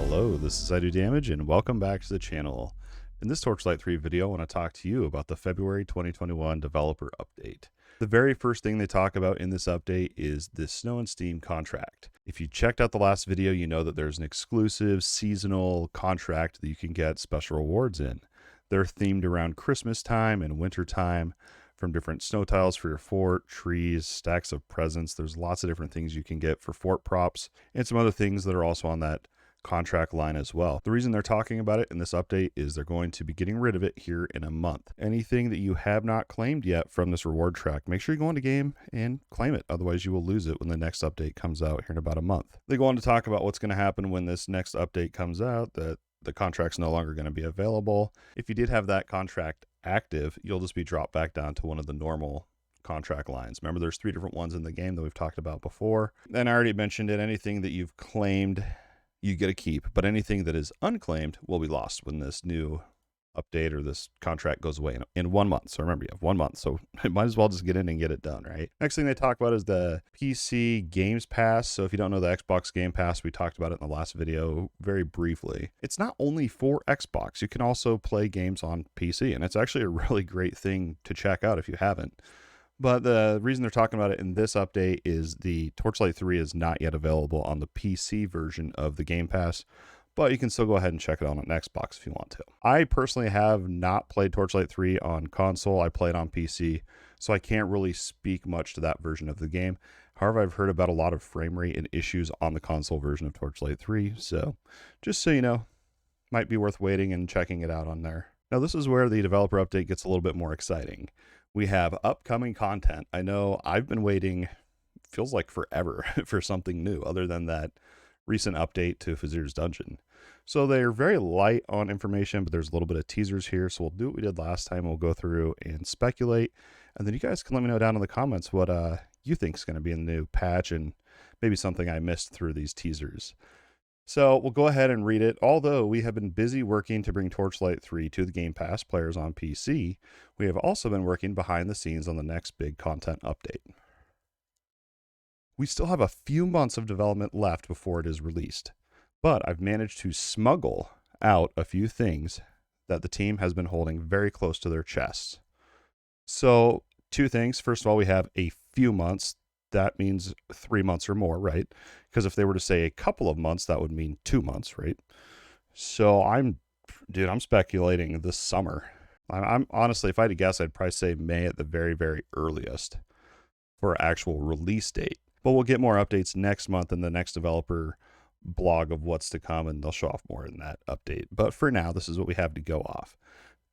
Hello, this is Idodmg and welcome back to the channel. In this Torchlight 3 video, I want to talk to you about the February 2021 developer update. The very first thing they talk about in this update is the Snow and Steam contract. If you checked out the last video, you know that there's an exclusive seasonal contract that you can get special rewards in. They're themed around Christmas time and winter time, from different snow tiles for your fort, trees, stacks of presents. There's lots of different things you can get for fort props and some other things that are also on that contract line as well. The reason they're talking about it in this update is they're going to be getting rid of it here in a month. Anything that you have not claimed yet from this reward track, make sure you go into game and claim it. Otherwise you will lose it when the next update comes out here in about a month. They go on to talk about what's going to happen when this next update comes out, that the contract's no longer going to be available. If you did have that contract active, you'll just be dropped back down to one of the normal contract lines. Remember, there's 3 different ones in the game that we've talked about before. And I already mentioned it, anything that you've claimed you get a keep, but anything that is unclaimed will be lost when this new update or this contract goes away in 1 month. So remember, you have 1 month, so you might as well just get in and get it done, right? Next thing they talk about is the PC Games Pass. So if you don't know the Xbox Game Pass, we talked about it in the last video very briefly. It's not only for Xbox, you can also play games on PC, and it's actually a really great thing to check out if you haven't. But the reason they're talking about it in this update is the Torchlight 3 is not yet available on the PC version of the Game Pass, but you can still go ahead and check it out on Xbox if you want to. I personally have not played Torchlight 3 on console. I play it on PC, so I can't really speak much to that version of the game. However, I've heard about a lot of frame rate and issues on the console version of Torchlight 3, so just so you know, might be worth waiting and checking it out on there. Now, this is where the developer update gets a little bit more exciting. We have upcoming content. I know I've been waiting, feels like forever, for something new other than that recent update to Fazir's Dungeon. So they're very light on information, but there's a little bit of teasers here. So we'll do what we did last time. We'll go through and speculate. And then you guys can let me know down in the comments what you think is going to be in the new patch and maybe something I missed through these teasers. So we'll go ahead and read it. Although we have been busy working to bring Torchlight 3 to the Game Pass players on PC, we have also been working behind the scenes on the next big content update. We still have a few months of development left before it is released, but I've managed to smuggle out a few things that the team has been holding very close to their chests. So 2 things. First of all, we have a few months. That means 3 months or more, right? Because if they were to say a couple of months, that would mean 2 months, right? So I'm speculating this summer. I'm honestly, if I had to guess, I'd probably say May at the very, very earliest for actual release date. But we'll get more updates next month in the next developer blog of what's to come, and they'll show off more in that update. But for now, this is what we have to go off.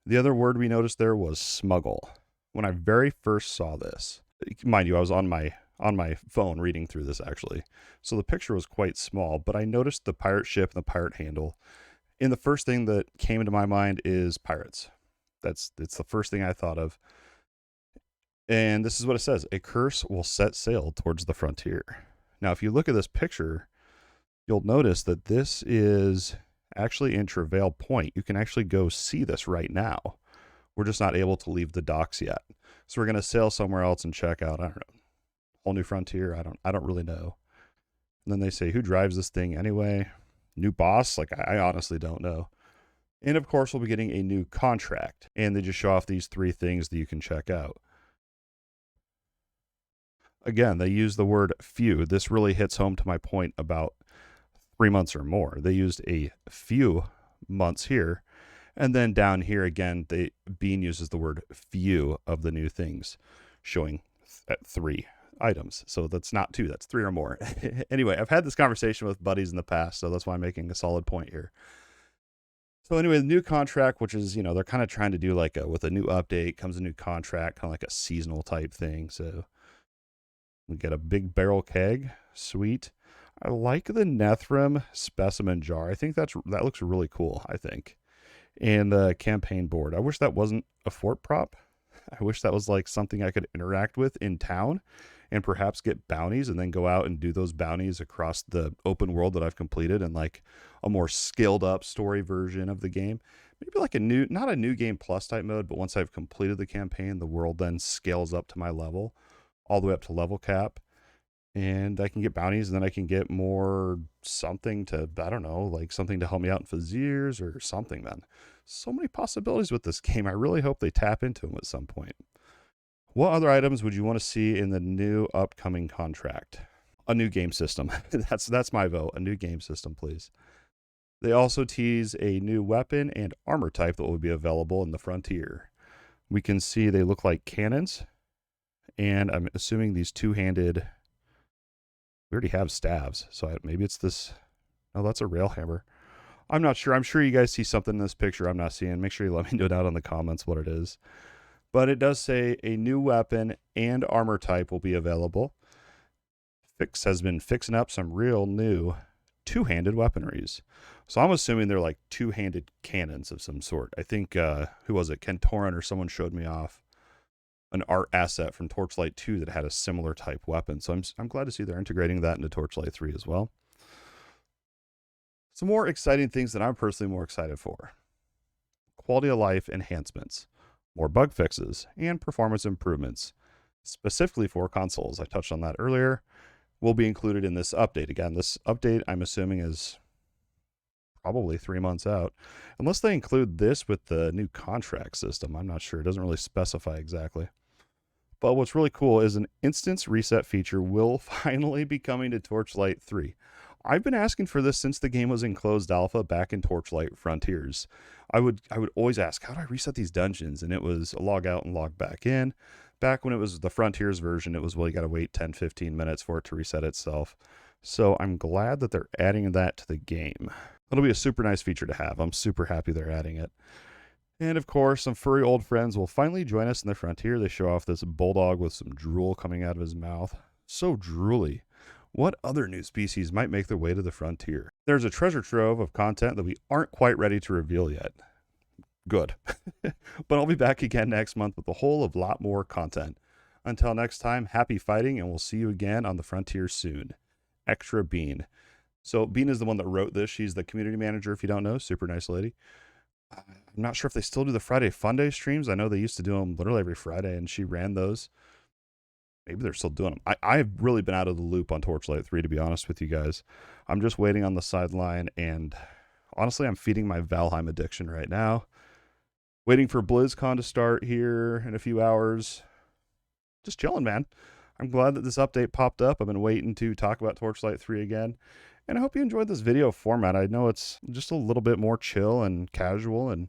The other word we noticed there was smuggle. When I very first saw this, mind you, I was on my phone reading through this actually. So the picture was quite small, but I noticed the pirate ship and the pirate handle. And the first thing that came into my mind is pirates. It's the first thing I thought of. And this is what it says: a curse will set sail towards the frontier. Now, if you look at this picture, you'll notice that this is actually in Travail Point. You can actually go see this right now. We're just not able to leave the docks yet. So we're going to sail somewhere else and check out, I don't know, whole new frontier. I don't really know. And then they say, who drives this thing anyway? New boss? Like, I honestly don't know. And of course, we'll be getting a new contract. And they just show off these 3 things that you can check out. Again, they use the word few. This really hits home to my point about 3 months or more. They used a few months here. And then down here again, Bean uses the word few of the new things, showing 3 items. So that's not 2, that's 3 or more. Anyway, I've had this conversation with buddies in the past, so that's why I'm making a solid point here. So anyway, the new contract, which is, they're kind of trying to do like with a new update comes a new contract, kind of like a seasonal type thing. So we get a big barrel keg. Sweet. I like the Nethrim specimen jar. I think that looks really cool, I think. And the campaign board. I wish that wasn't a fort prop. I wish that was like something I could interact with in town and perhaps get bounties and then go out and do those bounties across the open world that I've completed in like a more scaled up story version of the game. Maybe like not a new game plus type mode, but once I've completed the campaign, the world then scales up to my level, all the way up to level cap. And I can get bounties, and then I can get more something to, I don't know, like something to help me out in Faziers or something, man. So many possibilities with this game. I really hope they tap into them at some point. What other items would you want to see in the new upcoming contract? A new game system. That's my vote. A new game system, please. They also tease a new weapon and armor type that will be available in the Frontier. We can see they look like cannons, and I'm assuming these two-handed. We already have stabs, so maybe it's this. Oh, that's a rail hammer. I'm not sure. I'm sure you guys see something in this picture I'm not seeing. Make sure you let me know down in the comments what it is. But it does say a new weapon and armor type will be available. Fix has been fixing up some real new two-handed weaponries. So I'm assuming they're like two-handed cannons of some sort. I think, who was it? Ken Torin or someone showed me off an art asset from Torchlight 2 that had a similar type weapon. So I'm glad to see they're integrating that into Torchlight 3 as well. Some more exciting things that I'm personally more excited for. Quality of life enhancements, more bug fixes, and performance improvements, specifically for consoles. I touched on that earlier. Will be included in this update. Again, this update I'm assuming is probably 3 months out, unless they include this with the new contract system. I'm not sure. It doesn't really specify exactly. But what's really cool is an instance reset feature will finally be coming to Torchlight 3. I've been asking for this since the game was in closed alpha back in Torchlight Frontiers. I would always ask, how do I reset these dungeons? And it was a log out and log back in. Back when it was the Frontiers version, it was, well, you got to wait 10, 15 minutes for it to reset itself. So I'm glad that they're adding that to the game. It'll be a super nice feature to have. I'm super happy they're adding it. And of course, some furry old friends will finally join us in the Frontier. They show off this bulldog with some drool coming out of his mouth. So drooly. What other new species might make their way to the Frontier? There's a treasure trove of content that we aren't quite ready to reveal yet. Good. But I'll be back again next month with a whole lot more content. Until next time, happy fighting, and we'll see you again on the Frontier soon. Extra Bean. So Bean is the one that wrote this. She's the community manager, if you don't know. Super nice lady. I'm not sure if they still do the Friday Fun Day streams. I know they used to do them literally every Friday, and she ran those. Maybe they're still doing them. I've really been out of the loop on Torchlight 3, to be honest with you guys. I'm just waiting on the sideline, and honestly, I'm feeding my Valheim addiction right now. Waiting for BlizzCon to start here in a few hours. Just chilling, man. I'm glad that this update popped up. I've been waiting to talk about Torchlight 3 again. And I hope you enjoyed this video format. I know it's just a little bit more chill and casual, and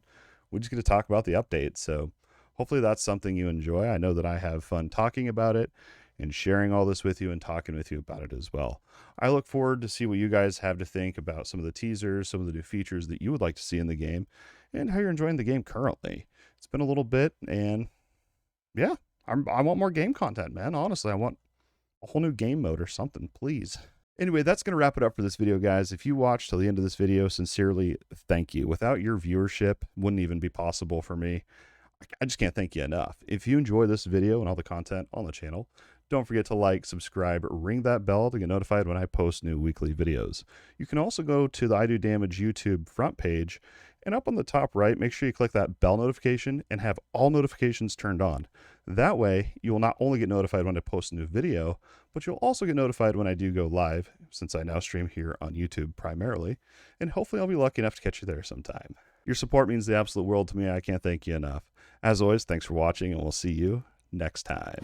we just get to talk about the update. So hopefully that's something you enjoy. I know that I have fun talking about it and sharing all this with you and talking with you about it as well. I look forward to see what you guys have to think about some of the teasers, some of the new features that you would like to see in the game, and how you're enjoying the game currently. It's been a little bit, and yeah, I want more game content, man. Honestly, I want a whole new game mode or something, please. Anyway, that's going to wrap it up for this video, guys. If you watched till the end of this video, sincerely, thank you. Without your viewership, wouldn't even be possible for me. I just can't thank you enough. If you enjoy this video and all the content on the channel, don't forget to like, subscribe, ring that bell to get notified when I post new weekly videos. You can also go to the Idodmg YouTube front page, and up on the top right, make sure you click that bell notification and have all notifications turned on. That way, you will not only get notified when I post a new video, but you'll also get notified when I do go live, since I now stream here on YouTube primarily, and hopefully I'll be lucky enough to catch you there sometime. Your support means the absolute world to me. I can't thank you enough. As always, thanks for watching, and we'll see you next time.